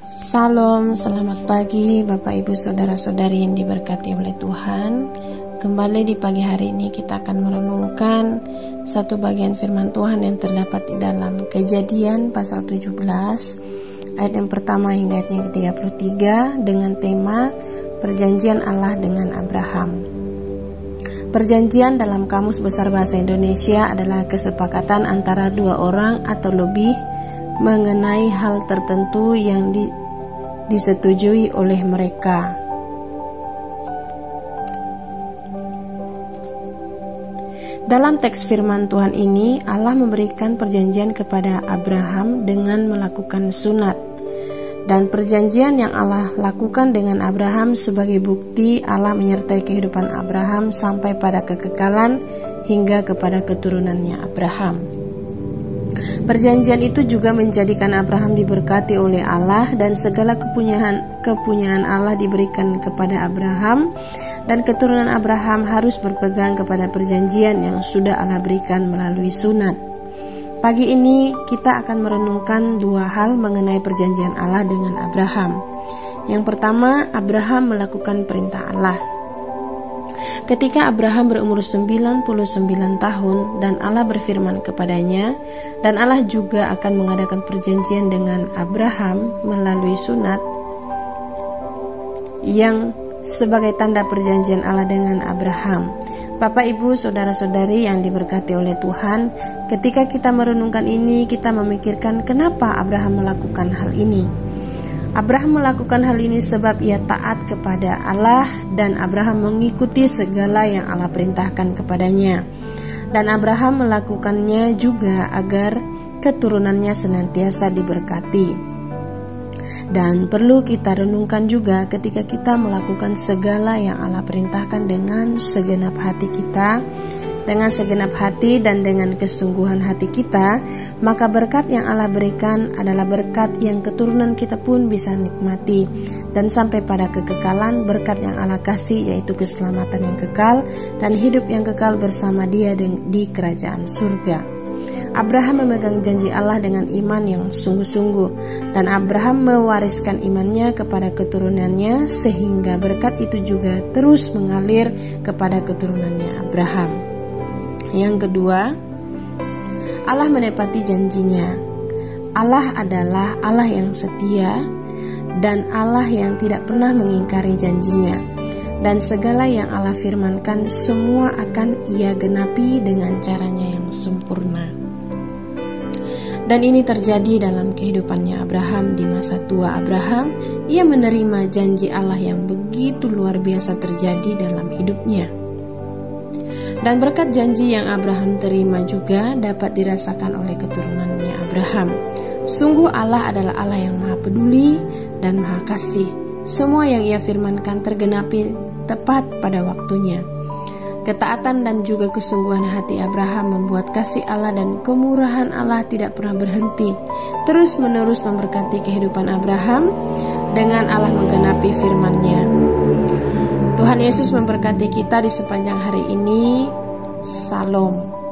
Salam, selamat pagi Bapak Ibu Saudara-saudari yang diberkati oleh Tuhan. Kembali di pagi hari ini kita akan merenungkan satu bagian firman Tuhan yang terdapat di dalam Kejadian pasal 17 ayat yang pertama hingga ayat yang ke-33 dengan tema Perjanjian Allah dengan Abraham. Perjanjian dalam Kamus Besar Bahasa Indonesia adalah kesepakatan antara dua orang atau lebih mengenai hal tertentu yang disetujui oleh mereka. Dalam teks firman Tuhan ini, Allah memberikan perjanjian kepada Abraham dengan melakukan sunat. Dan perjanjian yang Allah lakukan dengan Abraham sebagai bukti Allah menyertai kehidupan Abraham sampai pada kekekalan hingga kepada keturunannya Abraham. Perjanjian itu juga menjadikan Abraham diberkati oleh Allah dan segala kepunyaan Allah diberikan kepada Abraham, dan keturunan Abraham harus berpegang kepada perjanjian yang sudah Allah berikan melalui sunat. Pagi ini kita akan merenungkan dua hal mengenai perjanjian Allah dengan Abraham. Yang pertama, Abraham melakukan perintah Allah. Ketika Abraham berumur 99 tahun dan Allah berfirman kepadanya, dan Allah juga akan mengadakan perjanjian dengan Abraham melalui sunat yang sebagai tanda perjanjian Allah dengan Abraham. Bapak Ibu Saudara-saudari yang diberkati oleh Tuhan, ketika kita merenungkan ini, kita memikirkan kenapa Abraham melakukan hal ini. Abraham melakukan hal ini sebab ia taat kepada Allah dan Abraham mengikuti segala yang Allah perintahkan kepadanya. Dan Abraham melakukannya juga agar keturunannya senantiasa diberkati. Dan perlu kita renungkan juga ketika kita melakukan segala yang Allah perintahkan dengan segenap hati kita, dengan segenap hati dan dengan kesungguhan hati kita, maka berkat yang Allah berikan adalah berkat yang keturunan kita pun bisa nikmati, dan sampai pada kekekalan berkat yang Allah kasih, yaitu keselamatan yang kekal dan hidup yang kekal bersama Dia di kerajaan surga. Abraham memegang janji Allah dengan iman yang sungguh-sungguh, dan Abraham mewariskan imannya kepada keturunannya sehingga berkat itu juga terus mengalir kepada keturunannya Abraham. Yang kedua, Allah menepati janjinya. Allah adalah Allah yang setia dan Allah yang tidak pernah mengingkari janjinya. Dan segala yang Allah firmankan semua akan Ia genapi dengan caranya yang sempurna. Dan ini terjadi dalam kehidupannya Abraham di masa tua Abraham. Ia menerima janji Allah yang begitu luar biasa terjadi dalam hidupnya. Dan berkat janji yang Abraham terima juga dapat dirasakan oleh keturunannya Abraham. Sungguh Allah adalah Allah yang maha peduli dan maha kasih. Semua yang Ia firmankan tergenapi tepat pada waktunya. Ketaatan dan juga kesungguhan hati Abraham membuat kasih Allah dan kemurahan Allah tidak pernah berhenti, terus menerus memberkati kehidupan Abraham dengan Allah menggenapi firman-Nya. Tuhan Yesus memberkati kita di sepanjang hari ini. Salam.